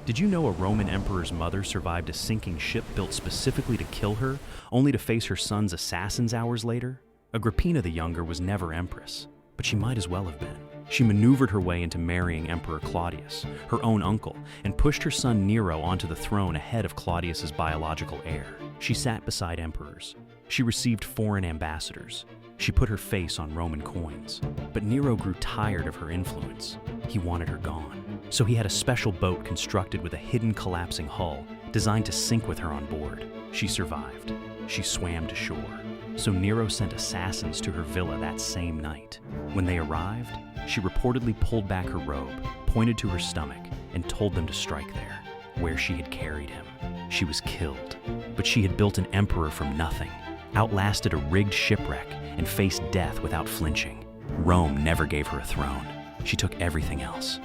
Did you know a Roman emperor's mother survived a sinking ship built specifically to kill her, only to face her son's assassins hours later? Agrippina the Younger was never empress, but she might as well have been. She maneuvered her way into marrying Emperor Claudius, her own uncle, and pushed her son Nero onto the throne ahead of Claudius's biological heir. She sat beside emperors. She received foreign ambassadors. She put her face on Roman coins. But Nero grew tired of her influence. He wanted her gone. So he had a special boat constructed with a hidden collapsing hull designed to sink with her on board. She survived. She swam to shore. So Nero sent assassins to her villa that same night. When they arrived, she reportedly pulled back her robe, pointed to her stomach, and told them to strike there, where she had carried him. She was killed, but she had built an emperor from nothing, outlasted a rigged shipwreck, and faced death without flinching. Rome never gave her a throne. She took everything else.